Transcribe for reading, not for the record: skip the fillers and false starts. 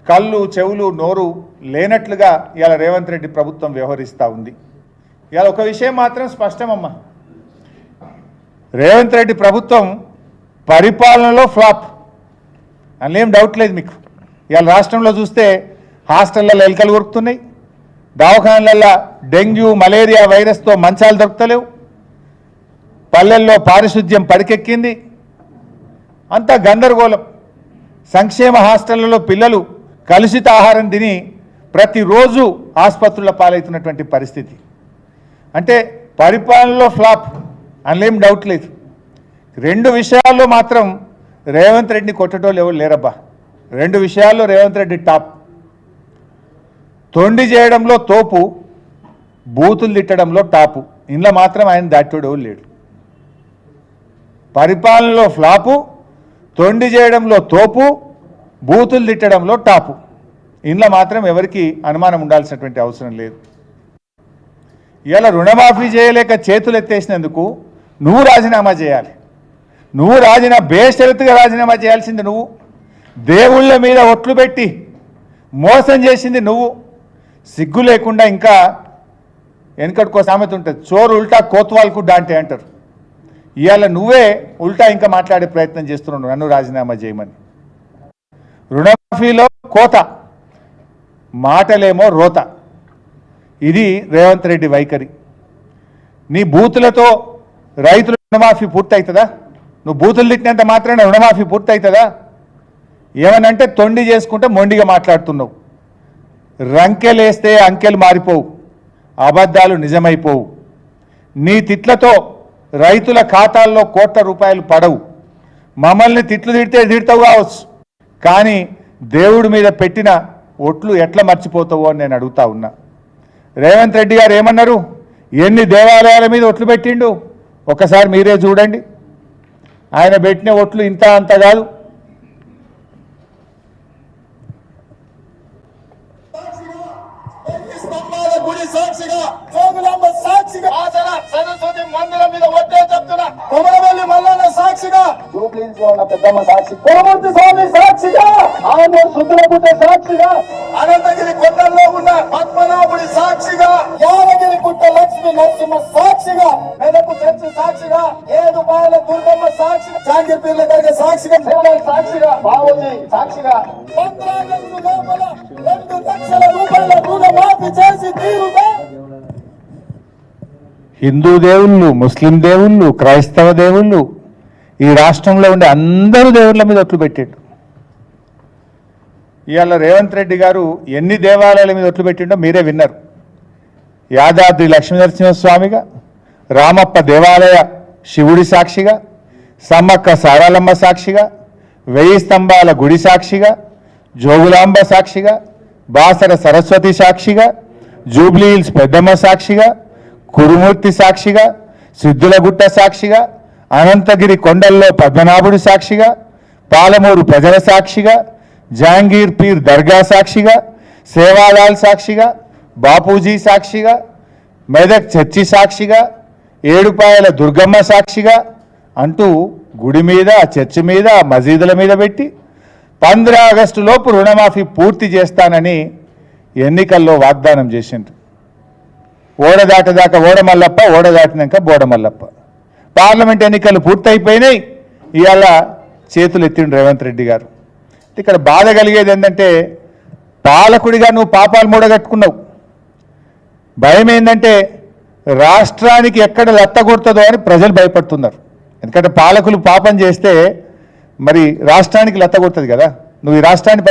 కళ్ళు చెవులు నోరు లేనట్లుగా ఇవాళ రేవంత్ రెడ్డి ప్రభుత్వం వ్యవహరిస్తూ ఉంది. ఇవాళ ఒక విషయం మాత్రం స్పష్టమమ్మా, రేవంత్ రెడ్డి ప్రభుత్వం పరిపాలనలో ఫ్లాప్, అందులో ఏం డౌట్ లేదు మీకు. ఇవాళ రాష్ట్రంలో చూస్తే హాస్టళ్లలో ఎలుకలు కొరుకుతున్నాయి, దవాఖానలలో డెంగ్యూ మలేరియా వైరస్తో మంచాలు దొరుకుతలేవు, పల్లెల్లో పారిశుద్ధ్యం పడికెక్కింది, అంతా గందరగోళం. సంక్షేమ హాస్టళ్లలో పిల్లలు కలుషిత ఆహారం తిని ప్రతిరోజు ఆసుపత్రుల పాలవుతున్నటువంటి పరిస్థితి. అంటే పరిపాలనలో ఫ్లాప్, అందులో ఏం డౌట్ లేదు. రెండు విషయాల్లో మాత్రం రేవంత్ రెడ్డిని కొట్టేటోళ్ళు ఎవరు లేరబ్బా. రెండు విషయాల్లో రేవంత్ రెడ్డి టాప్. తొండి చేయడంలో తోపు, బూతులు తిట్టడంలో టాపు. ఇంట్లో మాత్రం ఆయన దాటోడు ఎవరు లేడు. పరిపాలనలో ఫ్లాపు, తొండి చేయడంలో తోపు, బూతులు తిట్టడంలో టాపు. ఇంట్లో మాత్రం ఎవరికి అనుమానం ఉండాల్సినటువంటి అవసరం లేదు. ఇలా రుణమాఫీ చేయలేక చేతులు ఎత్తేసినందుకు నువ్వు రాజీనామా చేయాలి. నువ్వు బేషరతుగా రాజీనామా చేయాల్సింది నువ్వు. దేవుళ్ళ మీద ఒట్లు పెట్టి మోసం చేసింది నువ్వు. సిగ్గు లేకుండా ఇంకా వెనకటికో సామెత ఉంటుంది, చోరు ఉల్టా కోత్వాల్కు డాంటే అంటారు. ఇవాళ నువ్వే ఉల్టా ఇంకా మాట్లాడే ప్రయత్నం చేస్తున్నావు నన్ను రాజీనామా చేయమని. రుణమాఫీలో కోత, మాటలేమో రోత. ఇది రేవంత్ రెడ్డి వైఖరి. నీ బూతులతో రైతుల రుణమాఫీ పూర్తవుతుందా? నువ్వు బూతులు తిట్టినంత మాత్రాన రుణమాఫీ పూర్తవుతుందా? ఏమనంటే తొండి చేసుకుంటే మొండిగా మాట్లాడుతున్నావు. రంకెలేస్తే అంకెలు మారిపోవు, అబద్ధాలు నిజమైపోవు. నీ తిట్లతో రైతుల ఖాతాల్లో కోట్ల రూపాయలు పడవు. మమ్మల్ని తిట్లు తిడితే తిడతావు కావచ్చు, కానీ దేవుడి మీద పెట్టిన ఒట్లు ఎట్లా మర్చిపోతావో అని నేను అడుగుతా ఉన్నా. రేవంత్ రెడ్డి గారు ఏమన్నారు? ఎన్ని దేవాలయాల మీద ఒట్లు పెట్టిండు ఒకసారి మీరే చూడండి. ఆయన పెట్టిన ఒట్లు ఇంత అంత కాదు. పెద్దమ్మ సాక్షి, కోమూర్తి స్వామి సాక్షిగా, ఆమూరు సుందరపుట్ట సాక్షిగా, అనంతగిరి కొండల్లో ఉన్న పద్మనాభుడి సాక్షిగా, యాదగిరి గుట్ట లక్ష్మీ నరసింహ సాక్షిగా, మెదకు చర్చి సాక్షిగా, ఏడుపాయల దుర్గమ్మ సాక్షిగా, జాంగీర్పీర్ల దర్గా సాక్షిగా, శివరాజ్ సాక్షిగా, బావోజీ సాక్షిగా 15 ఆగస్టు లోపల 2 లక్షల రూపాయల రుణమాఫీ చేసి తీరుగా. హిందూ దేవుళ్ళు, ముస్లిం దేవుళ్ళు, క్రైస్తవ దేవుళ్ళు, ఈ రాష్ట్రంలో ఉండే అందరూ దేవుళ్ళ మీద ఒట్లు పెట్టిండు. ఇవాళ రేవంత్ రెడ్డి గారు ఎన్ని దేవాలయాల మీద ఒట్లు పెట్టిండో మీరే విన్నారు. యాదాద్రి లక్ష్మీనరసింహస్వామిగా, రామప్ప దేవాలయ శివుడి సాక్షిగా, సమ్మక్క సారాలమ్మ సాక్షిగా, 1000 స్తంభాల గుడి సాక్షిగా, జోగులాంబ సాక్షిగా, బాసర సరస్వతి సాక్షిగా, జూబ్లీ హిల్స్ పెద్దమ్మ సాక్షిగా, కురుమూర్తి సాక్షిగా, సిద్ధులగుట్ట సాక్షిగా, అనంతగిరి కొండల్లో పద్మనాభుడి సాక్షిగా, పాలమూరు ప్రజల సాక్షిగా, జాంగీర్ పీర్ దర్గా సాక్షిగా, సేవాలాల్ సాక్షిగా, బాపూజీ సాక్షిగా, మెదక్ చర్చి సాక్షిగా, ఏడుపాయల దుర్గమ్మ సాక్షిగా అంటూ గుడి మీద, చర్చి మీద, మసీదుల మీద పెట్టి 15 ఆగస్టు లోపు రుణమాఫీ పూర్తి చేస్తానని ఎన్నికల్లో వాగ్దానం చేసిండ్రు. ఓడ దాటదాకా ఓడమల్లప్ప, ఓడ దాటినాక బోడమల్లప్ప. పార్లమెంట్ ఎన్నికలు పూర్తయిపోయినాయి. ఇవాళ చేతులు ఎత్తిండు రేవంత్ రెడ్డి గారు. ఇక్కడ బాధ కలిగేది ఏంటంటే, పాలకుడిగా నువ్వు పాపాలు మూడగట్టుకున్నావు. భయం ఏంటంటే రాష్ట్రానికి ఎక్కడ లత్తగొడుతుందో అని ప్రజలు భయపడుతున్నారు. ఎందుకంటే పాలకులు పాపం చేస్తే మరి రాష్ట్రానికి లత్తగొడుతుంది కదా. నువ్వు ఈ రాష్ట్రాన్ని